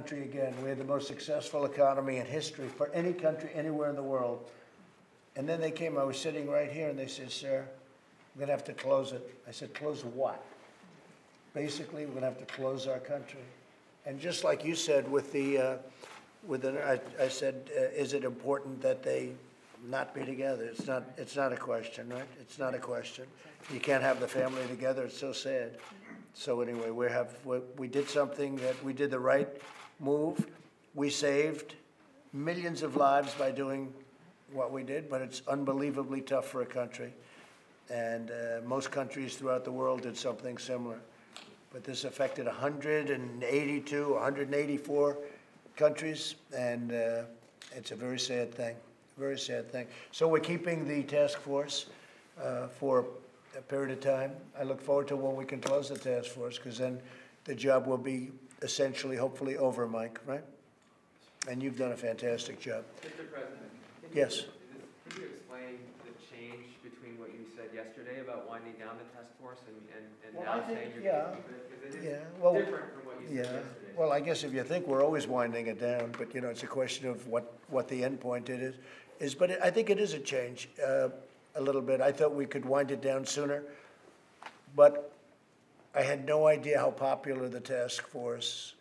country again. We had the most successful economy in history for any country anywhere in the world. And then they came, I was sitting right here, and they said, sir, we're going to have to close it. I said, close what? Basically, we're going to have to close our country. And just like you said with the, I said, is it important that they not be together? It's not a question, right? It's not a question. You can't have the family together. It's so sad. So anyway, we did something that we did the right move. We saved millions of lives by doing what we did, but it's unbelievably tough for a country. And most countries throughout the world did something similar. But this affected 182, 184 countries, and it's a very sad thing, very sad thing. So we're keeping the task force for a period of time. I look forward to when we can close the task force, because then the job will be essentially, hopefully, over, Mike, right? And you've done a fantastic job. Mr. President, yes. Can you explain the change between what you said yesterday about winding down the task force and Well, now saying you're going to keep it? Because it is different from what you said yesterday. Well, I guess if you think we're always winding it down, but, you know, it's a question of what the end point it is. But I think it is a change a little bit. I thought we could wind it down sooner, but I had no idea how popular the task force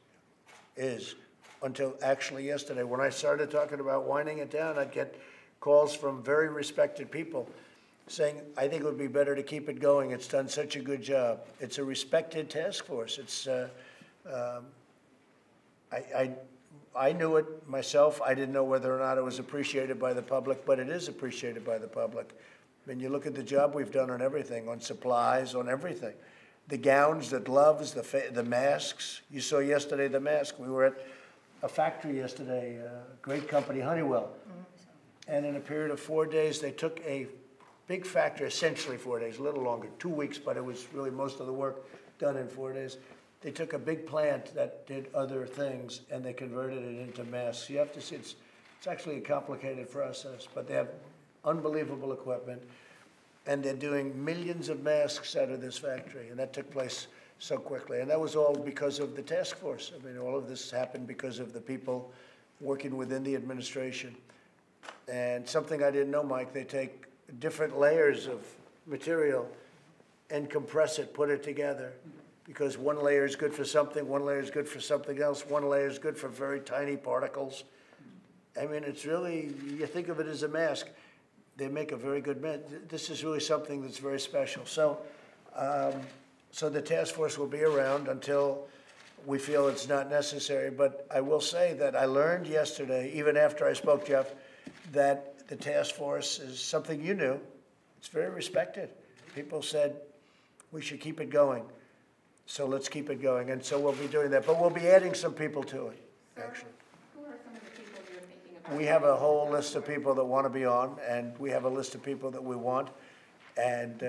is until actually yesterday. When I started talking about winding it down, I'd get calls from very respected people saying, I think it would be better to keep it going. It's done such a good job. It's a respected task force. It's, I knew it myself. I didn't know whether or not it was appreciated by the public, but it is appreciated by the public. I mean, you look at the job we've done on everything, on supplies, on everything. The gowns, the gloves, the masks. You saw yesterday the mask. We were at a factory yesterday, a great company, Honeywell. And in a period of 4 days, they took a big factory, essentially 4 days, a little longer, 2 weeks, but it was really most of the work done in 4 days. They took a big plant that did other things, and they converted it into masks. You have to see, it's actually a complicated process, but they have unbelievable equipment, and they're doing millions of masks out of this factory, and that took place so quickly. And that was all because of the task force. I mean, all of this happened because of the people working within the administration. And something I didn't know, Mike, they take different layers of material and compress it, put it together, because one layer is good for something, one layer is good for something else, one layer is good for very tiny particles. I mean, it's really, you think of it as a mask. They make a very good mask. This is really something that's very special. So, so the task force will be around until we feel it's not necessary. But I will say that I learned yesterday, even after I spoke, Jeff, that the task force is something you knew. It's very respected. People said we should keep it going. So let's keep it going. And so we'll be doing that. But we'll be adding some people to it, actually. Who are some of the people you're thinking about? We have a whole list of people that want to be on, and we have a list of people that we want. And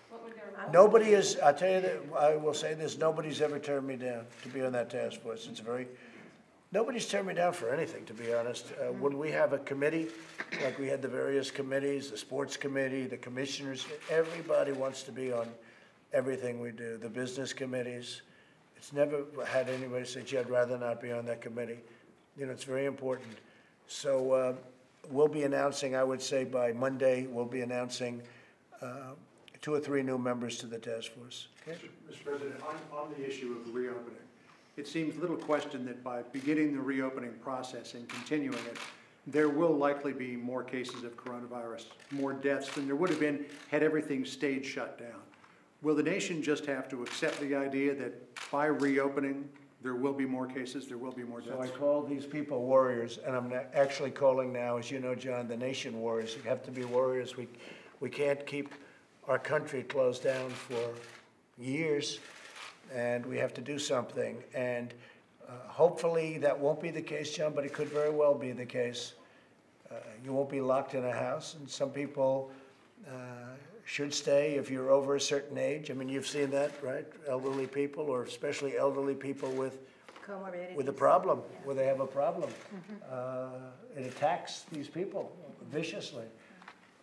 what would their role nobody is, I'll tell you that, I will say this, nobody's ever turned me down to be on that task force. It's very, nobody's turned me down for anything, to be honest. When we have a committee, like we had the various committees, the sports committee, the commissioners, everybody wants to be on everything we do. The business committees, it's never had anybody say, gee, I'd rather not be on that committee. You know, it's very important. So we'll be announcing, I would say by Monday, we'll be announcing 2 or 3 new members to the task force. Okay? Mr. President, on the issue of reopening, it seems little question that by beginning the reopening process and continuing it, there will likely be more cases of coronavirus, more deaths than there would have been had everything stayed shut down. Will the nation just have to accept the idea that by reopening, there will be more cases, there will be more deaths? So I call these people warriors, and I'm actually calling now, as you know, John, the nation warriors. You have to be warriors. We can't keep our country closed down for years, and we have to do something. And hopefully that won't be the case, John, but it could very well be the case. You won't be locked in a house, and some people should stay if you're over a certain age. I mean, you've seen that, right? Elderly people, or especially elderly people with a problem, where they have a problem. It attacks these people viciously.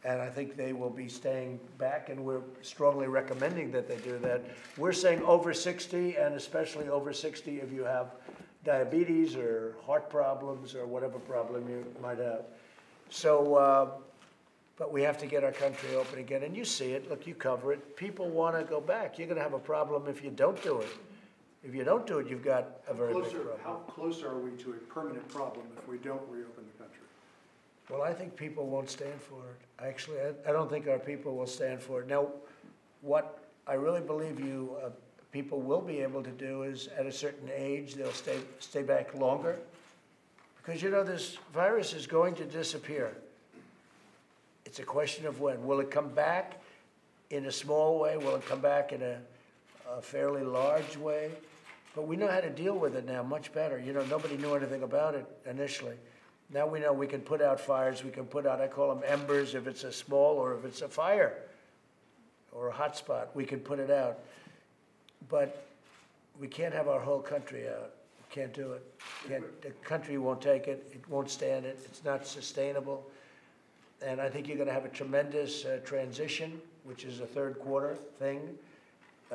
And I think they will be staying back, and we're strongly recommending that they do that. We're saying over 60, and especially over 60 if you have diabetes or heart problems or whatever problem you might have. So, but we have to get our country open again. And you see it, look, you cover it. People want to go back. You're going to have a problem if you don't do it. If you don't do it, you've got a very big problem. How close are we to a permanent problem if we don't reopen the country? Well, I think people won't stand for it. Actually, I don't think our people will stand for it. Now, what I really believe people will be able to do is, at a certain age, they'll stay back longer. Because, you know, this virus is going to disappear. It's a question of when. Will it come back in a small way? Will it come back in a fairly large way? But we know how to deal with it now much better. You know, nobody knew anything about it initially. Now we know we can put out fires. We can put out, I call them embers, if it's a small or if it's a fire or a hot spot, we can put it out. But we can't have our whole country out. We can't do it. The country won't take it. It won't stand it. It's not sustainable. And I think you're going to have a tremendous transition, which is a third quarter thing.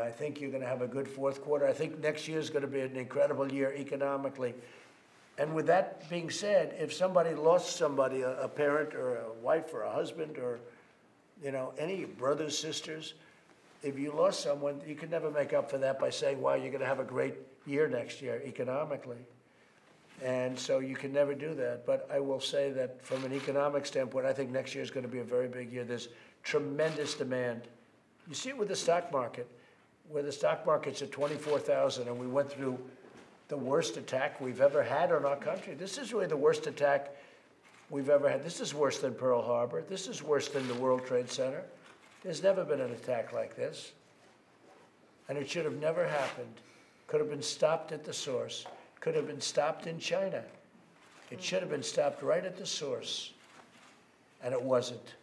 I think you're going to have a good fourth quarter. I think next year is going to be an incredible year economically. And with that being said, if somebody lost somebody, a parent or a wife or a husband or, you know, any brothers, sisters, if you lost someone, you can never make up for that by saying, wow, you're going to have a great year next year economically. And so you can never do that. But I will say that from an economic standpoint, I think next year is going to be a very big year. There's tremendous demand. You see it with the stock market, where the stock market's at 24,000, and we went through the worst attack we've ever had on our country. This is really the worst attack we've ever had. This is worse than Pearl Harbor. This is worse than the World Trade Center. There's never been an attack like this. And it should have never happened. Could have been stopped at the source. Could have been stopped in China. It should have been stopped right at the source. And it wasn't.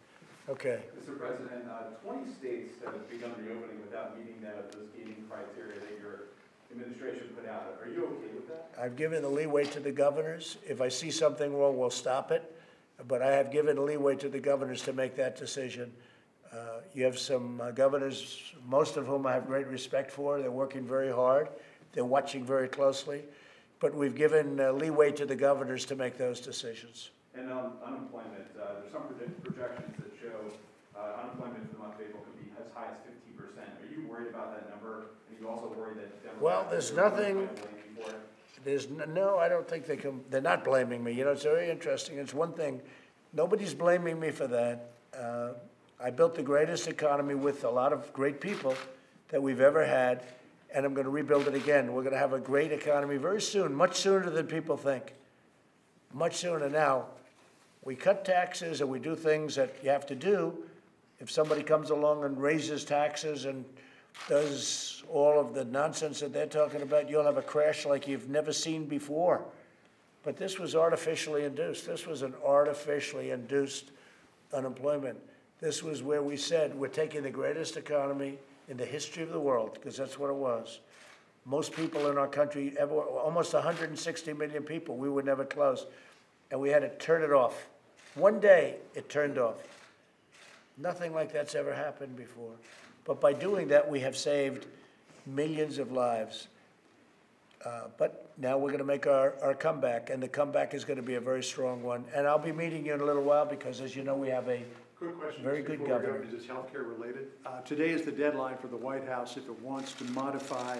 Okay. Mr. President, 20 states have begun reopening without meeting those gating criteria that your administration put out. Are you okay with that? I've given the leeway to the governors. If I see something wrong, we'll stop it. But I have given leeway to the governors to make that decision. You have some governors, most of whom I have great respect for. They're working very hard. They're watching very closely. But we've given leeway to the governors to make those decisions. And unemployment, there's some projections that show unemployment for the month of April could be as high as 50%. Are you worried about that number? And you also worried that Democrats— Well, there's nothing. No, I don't think they can. They're not blaming me. You know, it's very interesting. It's one thing. Nobody's blaming me for that. I built the greatest economy with a lot of great people that we've ever had, and I'm going to rebuild it again. We're going to have a great economy very soon, much sooner than people think. Much sooner. Now, we cut taxes and we do things that you have to do. If somebody comes along and raises taxes and does all of the nonsense that they're talking about, you'll have a crash like you've never seen before. But this was artificially induced. This was an artificially induced unemployment. This was where we said we're taking the greatest economy in the history of the world, because that's what it was. Most people in our country, almost 160 million people, we were never close. And we had to turn it off. One day, it turned off. Nothing like that's ever happened before. But by doing that, we have saved millions of lives. But now we're going to make our comeback, and the comeback is going to be a very strong one. And I'll be meeting you in a little while because, as you know, we have a very good governor. Is this healthcare related? Today is the deadline for the White House if it wants to modify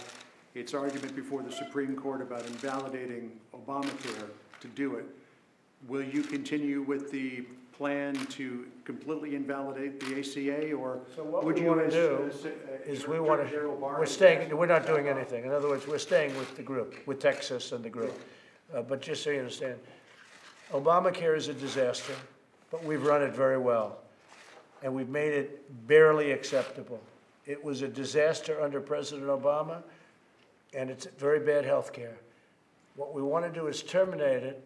its argument before the Supreme Court about invalidating Obamacare to do it. Will you continue with the plan to completely invalidate the ACA, or so what would we you want to do is we're not doing anything. In other words, we're staying with the group, with Texas and the group. But just so you understand, Obamacare is a disaster, but we've run it very well. And we've made it barely acceptable. It was a disaster under President Obama, and it's very bad health care. What we want to do is terminate it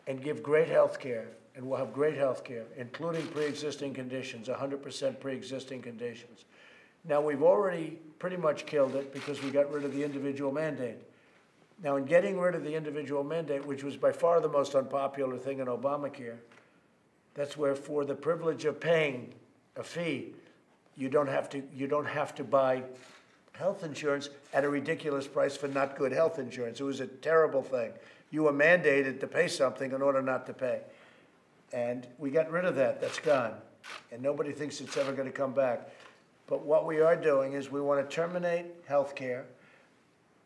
and give great health care, and we'll have great health care, including pre-existing conditions, 100% pre-existing conditions. Now, we've already pretty much killed it because we got rid of the individual mandate. Now, in getting rid of the individual mandate, which was by far the most unpopular thing in Obamacare, that's where, for the privilege of paying a fee, you don't have to buy health insurance at a ridiculous price for not good health insurance. It was a terrible thing. You were mandated to pay something in order not to pay. And we got rid of that. That's gone. And nobody thinks it's ever going to come back. But what we are doing is we want to terminate health care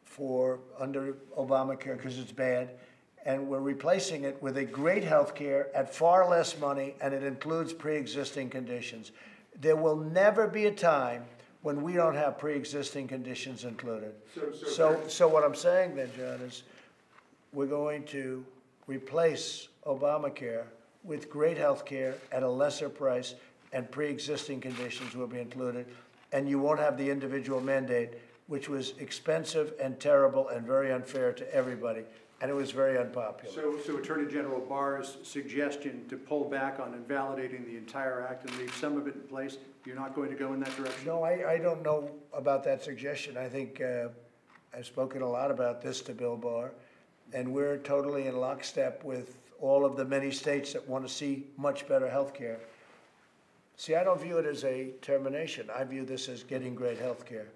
for under Obamacare because it's bad. And we're replacing it with a great health care at far less money, and it includes pre-existing conditions. There will never be a time when we don't have pre-existing conditions included. So what I'm saying then, John, is we're going to replace Obamacare with great health care at a lesser price, and pre-existing conditions will be included, and you won't have the individual mandate, which was expensive and terrible and very unfair to everybody, and it was very unpopular. So Attorney General Barr's suggestion to pull back on invalidating the entire act and leave some of it in place, you're not going to go in that direction? No, I don't know about that suggestion. I think I've spoken a lot about this to Bill Barr, and we're totally in lockstep with all of the many states that want to see much better health care. See, I don't view it as a termination. I view this as getting great health care.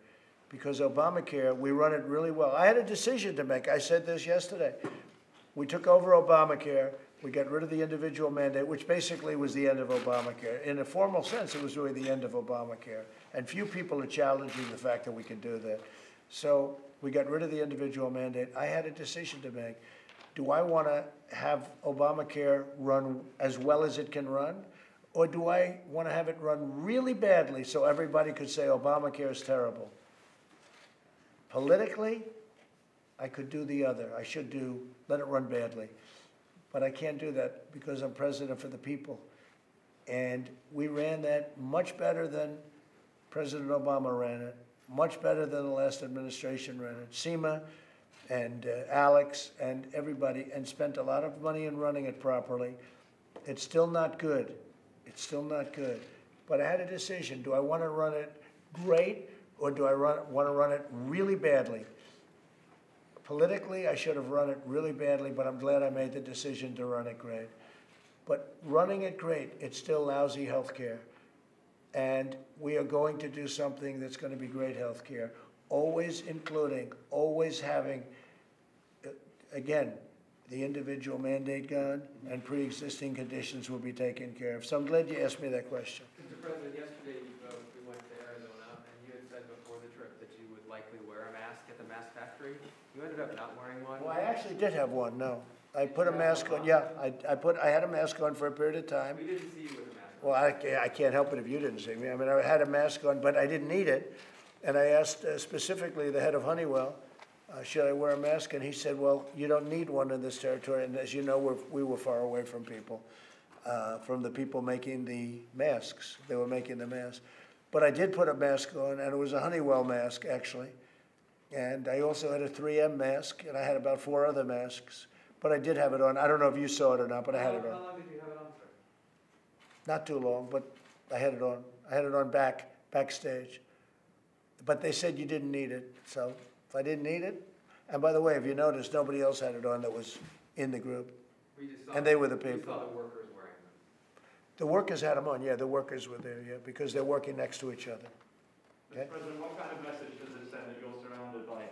Because Obamacare, we run it really well. I had a decision to make. I said this yesterday. We took over Obamacare. We got rid of the individual mandate, which basically was the end of Obamacare. In a formal sense, it was really the end of Obamacare. And few people are challenging the fact that we can do that. So we got rid of the individual mandate. I had a decision to make. Do I want to have Obamacare run as well as it can run? Or do I want to have it run really badly so everybody could say Obamacare is terrible? Politically, I could do the other. I should let it run badly. But I can't do that because I'm president for the people. And we ran that much better than President Obama ran it, much better than the last administration ran it. Seema and Alex and everybody, and spent a lot of money in running it properly. It's still not good. It's still not good. But I had a decision. Do I want to run it great, or do I want to run it really badly? Politically, I should have run it really badly, but I'm glad I made the decision to run it great. But running it great, it's still lousy health care. And we are going to do something that's going to be great health care, always including, always having, again, the individual mandate gone, and pre-existing conditions will be taken care of. So I'm glad you asked me that question. Mr. President, yesterday we went to Arizona, and you had said before the trip that you would likely wear a mask at the mask factory. You ended up not wearing one. Well, I actually did have one, no. I put a mask on, yeah. I had a mask on for a period of time. We didn't see you with a mask on. Well, I can't help it if you didn't see me. I mean, I had a mask on, but I didn't need it. And I asked specifically the head of Honeywell, should I wear a mask? And he said, well, you don't need one in this territory. And as you know, we were far away from people, from the people making the masks. They were making the masks. But I did put a mask on, and it was a Honeywell mask, actually. And I also had a 3M mask, and I had about 4 other masks. But I did have it on. I don't know if you saw it or not, but I had it on. How long did you have it on for? Not too long, but I had it on. I had it on backstage. But they said you didn't need it, so if I didn't need it, and by the way, if you noticed, nobody else had it on that was in the group, and they were the people. We saw the workers wearing them. The workers had them on, yeah, the workers were there, yeah, because they're working next to each other. Okay? Mr. President, what kind of message does it send that you're surrounded by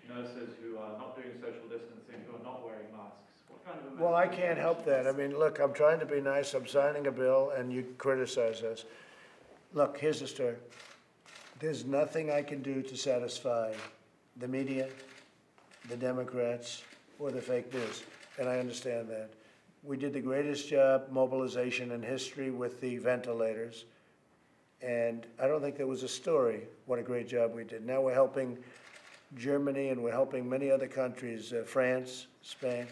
nurses who are not doing social distancing, who are not wearing masks? What kind of a message? Well, I can't help that. I mean, look, I'm trying to be nice. I'm signing a bill, and you criticize us. Look, here's the story. There's nothing I can do to satisfy the media, the Democrats, or the fake news, and I understand that. We did the greatest job mobilization in history with the ventilators, and I don't think there was a story what a great job we did. Now we're helping Germany, and we're helping many other countries, France, Spain,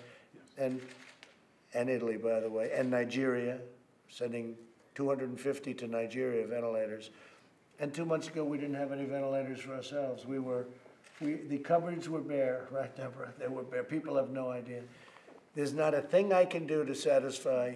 and Italy, by the way, and Nigeria, sending 250 to Nigeria ventilators. And 2 months ago, we didn't have any ventilators for ourselves. The cupboards were bare, right, Deborah? They were bare. People have no idea. There's not a thing I can do to satisfy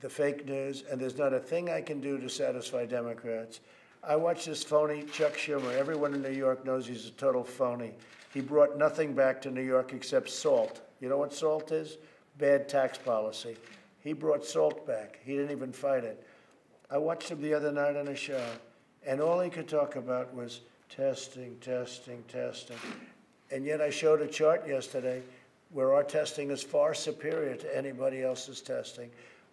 the fake news, and there's not a thing I can do to satisfy Democrats. I watched this phony Chuck Schumer. Everyone in New York knows he's a total phony. He brought nothing back to New York except salt. You know what salt is? Bad tax policy. He brought salt back. He didn't even fight it. I watched him the other night on a show, and all he could talk about was Testing, testing, testing. And yet I showed a chart yesterday where our testing is far superior to anybody else's testing.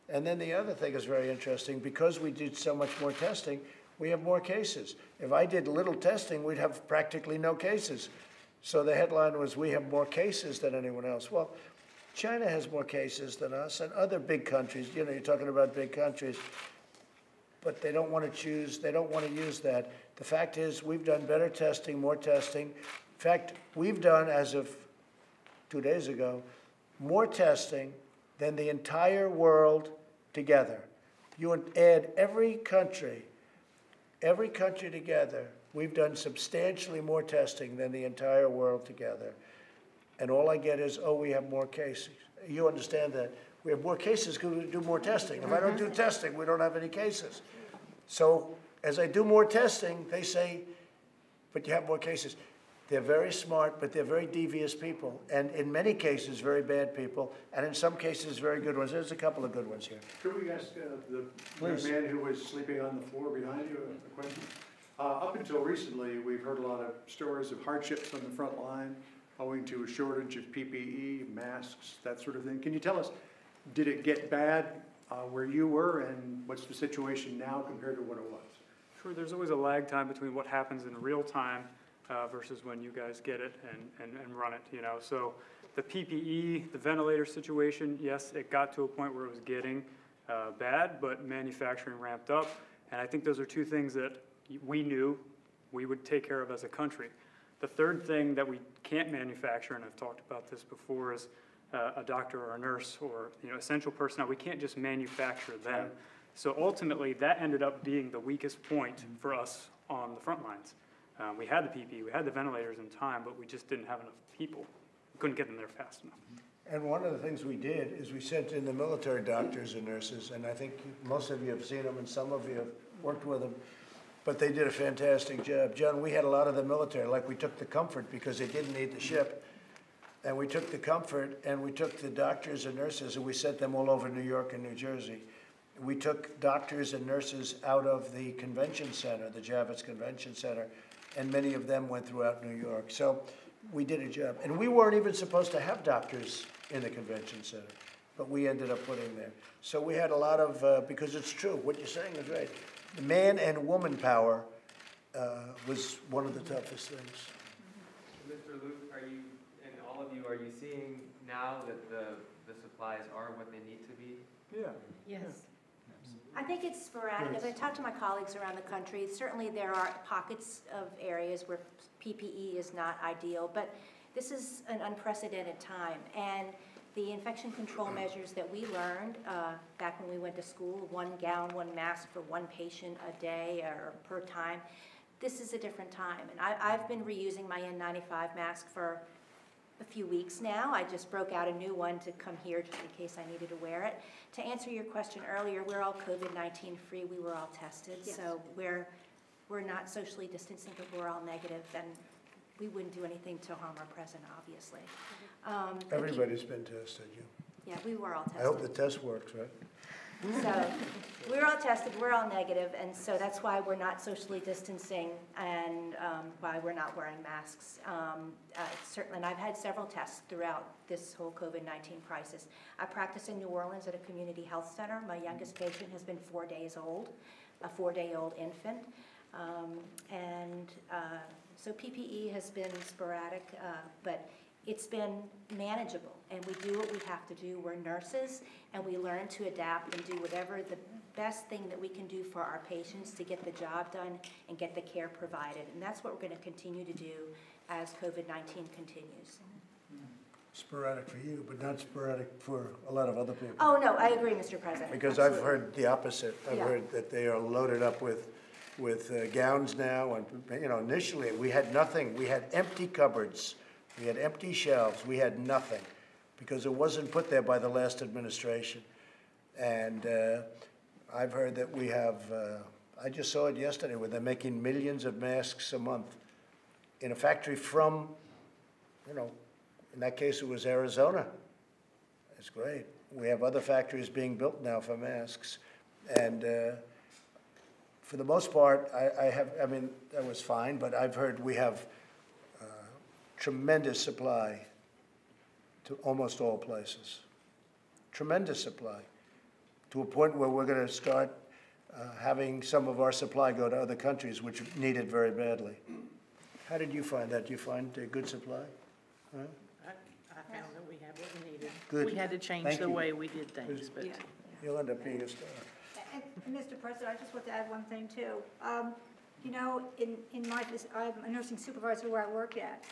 And then the other thing is very interesting. Because we did so much more testing, we have more cases. If I did little testing, we'd have practically no cases. So the headline was, we have more cases than anyone else. Well, China has more cases than us, and other big countries. You know, you're talking about big countries. But they don't want to choose, they don't want to use that. The fact is, we've done better testing, more testing. In fact, we've done, as of 2 days ago, more testing than the entire world together. You would add every country together, we've done substantially more testing than the entire world together. And all I get is, oh, we have more cases. You understand that. We have more cases because we do more testing. If I don't do testing, we don't have any cases. So as I do more testing, they say, but you have more cases. They're very smart, but they're very devious people. And in many cases, very bad people. And in some cases, very good ones. There's a couple of good ones here. Could we ask the young man who was sleeping on the floor behind you a question? Up until recently, we've heard a lot of stories of hardships on the front line owing to a shortage of PPE, masks, that sort of thing. Can you tell us, did it get bad where you were, and what's the situation now compared to what it was? Sure, there's always a lag time between what happens in real time versus when you guys get it and run it, you know. So the PPE, the ventilator situation, yes, it got to a point where it was getting bad, but manufacturing ramped up. And I think those are two things that we knew we would take care of as a country. The third thing that we can't manufacture, and I've talked about this before, is a doctor or a nurse or, you know, essential personnel. We can't just manufacture them. So ultimately, that ended up being the weakest point for us on the front lines. We had the PPE, we had the ventilators in time, but we just didn't have enough people. We couldn't get them there fast enough. And one of the things we did is we sent in the military doctors and nurses, and I think most of you have seen them and some of you have worked with them, but they did a fantastic job. John, we had a lot of the military, like we took the Comfort because they didn't need the ship, and we took the Comfort and we took the doctors and nurses and we sent them all over New York and New Jersey. We took doctors and nurses out of the convention center, the Javits Convention Center, and many of them went throughout New York. So we did a job. And we weren't even supposed to have doctors in the convention center, but we ended up putting there. So we had a lot of, because it's true, what you're saying is right. The man and woman power was one of the toughest things. Mr. Luke, are you, and all of you, are you seeing now that the supplies are what they need to be? Yeah. Yes. I think it's sporadic. As I talk to my colleagues around the country, certainly there are pockets of areas where PPE is not ideal, but this is an unprecedented time. And the infection control measures that we learned back when we went to school, 1 gown, 1 mask for 1 patient a day or per time, this is a different time. And I've been reusing my N95 mask for a few weeks now. I just broke out a new one to come here just in case I needed to wear it. To answer your question earlier, we're all COVID-19 free. We were all tested, yes. So we're not socially distancing, but we're all negative, and we wouldn't do anything to harm our president, obviously. Everybody's been tested, you. Yeah, we were all tested. I hope the test works, right? So we're all tested, we're all negative, and so that's why we're not socially distancing and why we're not wearing masks. Certainly, and I've had several tests throughout this whole COVID-19 crisis. I practice in New Orleans at a community health center. My youngest patient has been 4 days old, a 4-day-old infant. So PPE has been sporadic, but it's been manageable, and we do what we have to do. We're nurses, and we learn to adapt and do whatever the best thing that we can do for our patients to get the job done and get the care provided. And that's what we're going to continue to do as COVID-19 continues. Sporadic for you, but not sporadic for a lot of other people. Oh, no, I agree, Mr. President. Because absolutely. I've heard the opposite. I've heard that they are loaded up with gowns now, and you know, initially we had nothing. We had empty cupboards. We had empty shelves. We had nothing because it wasn't put there by the last administration. And I've heard that we have, I just saw it yesterday, where they're making millions of masks a month in a factory from, you know, in that case it was Arizona. It's great. We have other factories being built now for masks. And for the most part, I mean, that was fine, but I've heard we have tremendous supply to almost all places. Tremendous supply, to a point where we're going to start having some of our supply go to other countries which need it very badly. How did you find that? Did you find a good supply? Huh? I found that we had what we needed. Good. We had to change Thank the you. way we did things, but. You'll end up being a star. And Mr. President, I just want to add one thing too. You know, I'm a nursing supervisor where I work at.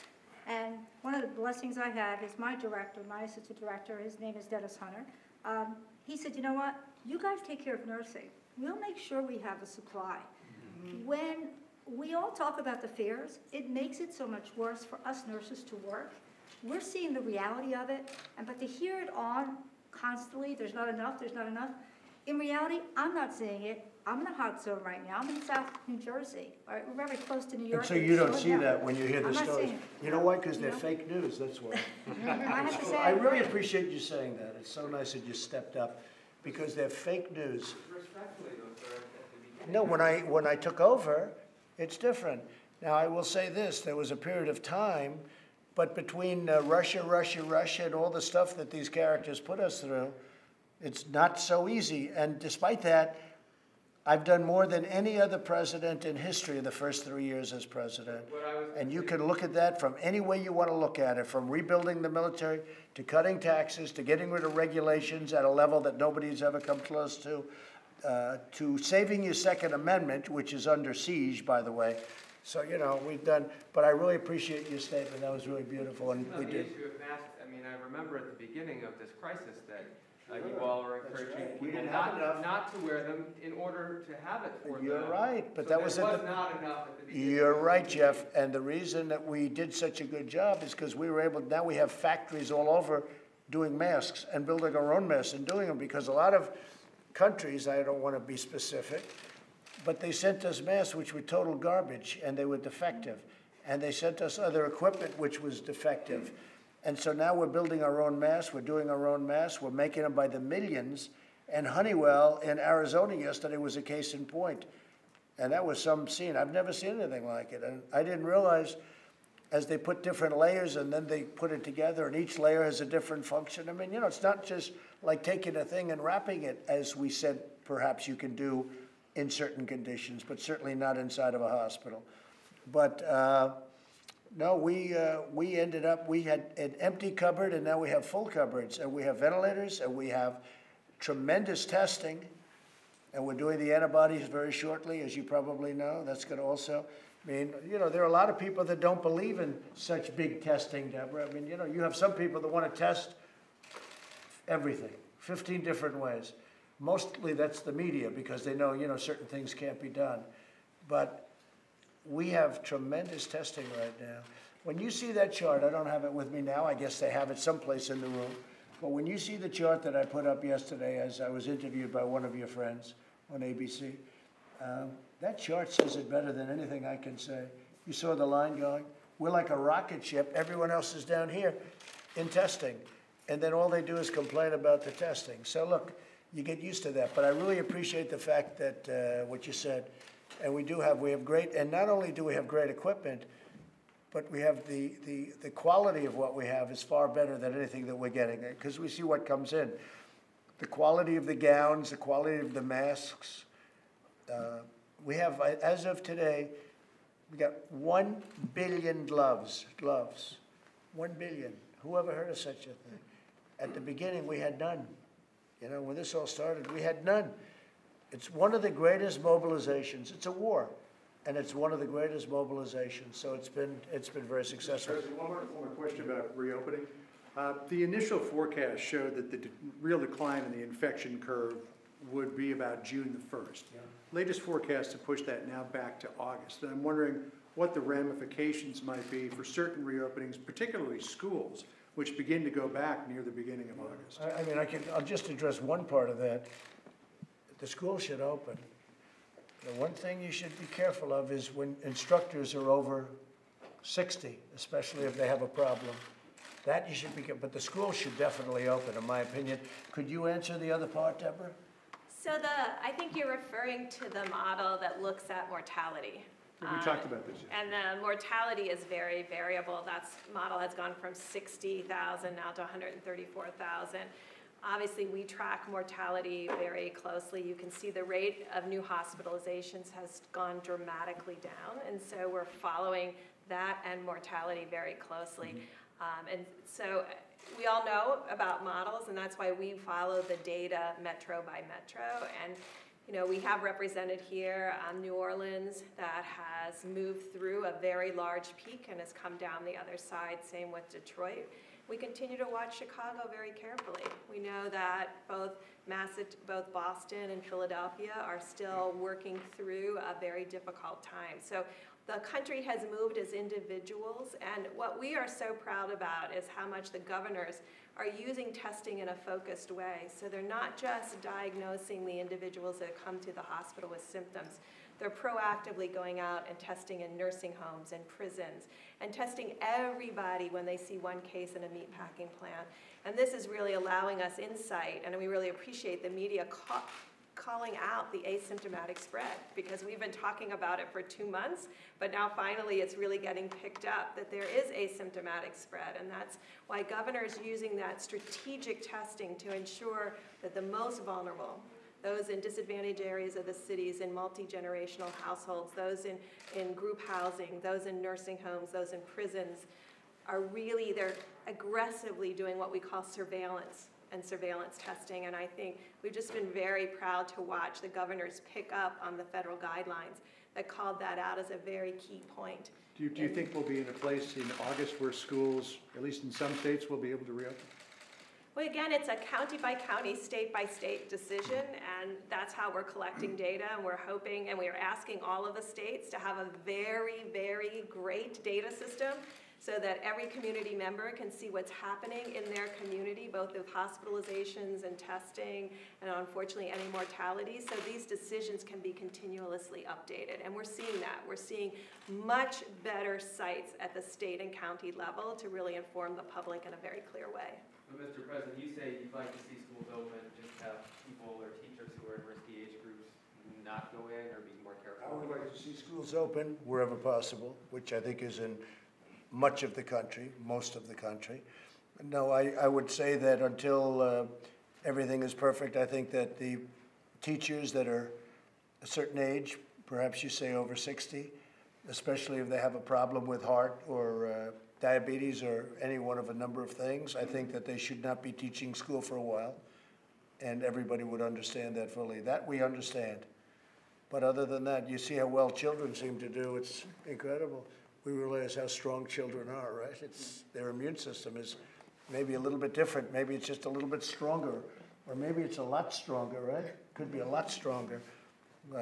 And one of the blessings I have is my director, my assistant director, his name is Dennis Hunter. He said, you know what, you guys take care of nursing. We'll make sure we have a supply. When we all talk about the fears, it makes it so much worse for us nurses to work. We're seeing the reality of it, but to hear it on constantly, there's not enough. In reality, I'm not seeing it. I'm in a hot zone right now. I'm in South New Jersey. We're very close to New York. And so you don't see that when you hear the I'm not stories. seeing it. You know why? Because they're fake news, that's why. I have to say, I really appreciate you saying that. It's so nice that you stepped up, because they're fake news. Respectfully though, sir, at the beginning. No, when I took over, it's different. Now, I will say this, there was a period of time, but between Russia, and all the stuff that these characters put us through, it's not so easy. And despite that, I've done more than any other president in history in the first 3 years as president. And you can look at that from any way you want to look at it, from rebuilding the military, to cutting taxes, to getting rid of regulations at a level that nobody's ever come close to saving your Second Amendment, which is under siege, by the way. So, you know, we've done, but I really appreciate your statement. That was really beautiful, and we The did. issue of masks, I mean, I remember at the beginning of this crisis that you all were encouraging right. We people didn't have enough. not to wear them in order to have it for them. You're right, but So that was there at was the. not enough at the beginning. You're right, Jeff, and the reason that we did such a good job is because we were able, now we have factories all over doing masks and building our own masks and doing them, because a lot of countries, I don't want to be specific, but they sent us masks which were total garbage and they were defective. And they sent us other equipment which was defective. And so now we're building our own masks, we're doing our own masks, we're making them by the millions. And Honeywell in Arizona yesterday was a case in point. And that was some scene. I've never seen anything like it. And I didn't realize, as they put different layers and then they put it together and each layer has a different function. I mean, you know, it's not just like taking a thing and wrapping it, as we said perhaps you can do in certain conditions, but certainly not inside of a hospital. But no, we ended up, we had an empty cupboard and now we have full cupboards, and we have ventilators and we have tremendous testing, and we're doing the antibodies very shortly, as you probably know. That's going to also, I mean, you know, there are a lot of people that don't believe in such big testing, Deborah. I mean, you know, you have some people that want to test everything, 15 different ways. Mostly that's the media, because they know, you know, certain things can't be done. But we have tremendous testing right now. When you see that chart, I don't have it with me now, I guess they have it someplace in the room, but when you see the chart that I put up yesterday as I was interviewed by one of your friends on ABC, that chart says it better than anything I can say. You saw the line going? We're like a rocket ship. Everyone else is down here in testing. And then all they do is complain about the testing. So look, you get used to that. But I really appreciate the fact that what you said. And we have great, and not only do we have great equipment, but we have the quality of what we have is far better than anything that we're getting, because we see what comes in. The quality of the gowns, the quality of the masks. We have, as of today, we got 1 billion gloves. 1 billion. Who ever heard of such a thing? At the beginning, we had none. You know, when this all started, we had none. It's one of the greatest mobilizations. It's a war, and it's one of the greatest mobilizations. So it's been very successful. President, one more question about reopening. The initial forecast showed that the real decline in the infection curve would be about June the 1st. Yeah. Latest forecasts have pushed that now back to August. And I'm wondering what the ramifications might be for certain reopenings, particularly schools, which begin to go back near the beginning of August. I mean, I'll just address one part of that. The school should open. The one thing you should be careful of is when instructors are over 60, especially if they have a problem. That you should be careful, but the school should definitely open, in my opinion. Could you answer the other part, Deborah? So I think you're referring to the model that looks at mortality. We talked about this. And the mortality is very variable. That model has gone from 60,000 now to 134,000. Obviously, we track mortality very closely. You can see the rate of new hospitalizations has gone dramatically down, and so we're following that and mortality very closely. And so we all know about models, and that's why we follow the data metro by metro. And you know, we have represented here New Orleans that has moved through a very large peak and has come down the other side, same with Detroit. We continue to watch Chicago very carefully. We know that both Boston and Philadelphia are still working through a very difficult time. So the country has moved as individuals, and what we are so proud about is how much the governors are using testing in a focused way. So they're not just diagnosing the individuals that come to the hospital with symptoms. They're proactively going out and testing in nursing homes and prisons and testing everybody when they see one case in a meatpacking plant. And this is really allowing us insight, and we really appreciate the media calling out the asymptomatic spread, because we've been talking about it for 2 months, but now finally it's really getting picked up that there is asymptomatic spread, and that's why governor is using that strategic testing to ensure that the most vulnerable, those in disadvantaged areas of the cities, in multi-generational households, those in group housing, those in nursing homes, those in prisons, they're aggressively doing what we call surveillance and surveillance testing. And I think we've just been very proud to watch the governors pick up on the federal guidelines that called that out as a very key point. Do you think we'll be in a place in August where schools, at least in some states, will be able to reopen? Well, again, it's a county by county, state by state decision, and that's how we're collecting data, and we're hoping, and we're asking all of the states to have a very, very great data system so that every community member can see what's happening in their community, both with hospitalizations and testing, and unfortunately any mortality. So these decisions can be continuously updated, and we're seeing that. We're seeing much better sites at the state and county level to really inform the public in a very clear way. But Mr. President, you say you'd like to see schools open, just have people or teachers who are in risky age groups not go in or be more careful? I would like to see schools open wherever possible, which I think is in much of the country, most of the country. No, I would say that until everything is perfect, I think that the teachers that are a certain age, perhaps you say over 60, especially if they have a problem with heart or diabetes or any one of a number of things, I think that they should not be teaching school for a while, and everybody would understand that fully. That we understand. But other than that, you see how well children seem to do. It's incredible. We realize how strong children are, right? Their immune system is maybe a little bit different. Maybe it's just a little bit stronger, or maybe it's a lot stronger, right? Could be a lot stronger.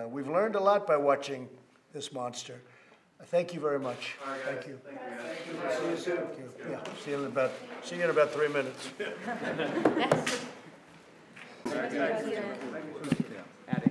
We've learned a lot by watching this monster. Thank you very much. All right, Thank you. Thank you. See you soon. Yeah, see you in about 3 minutes. Add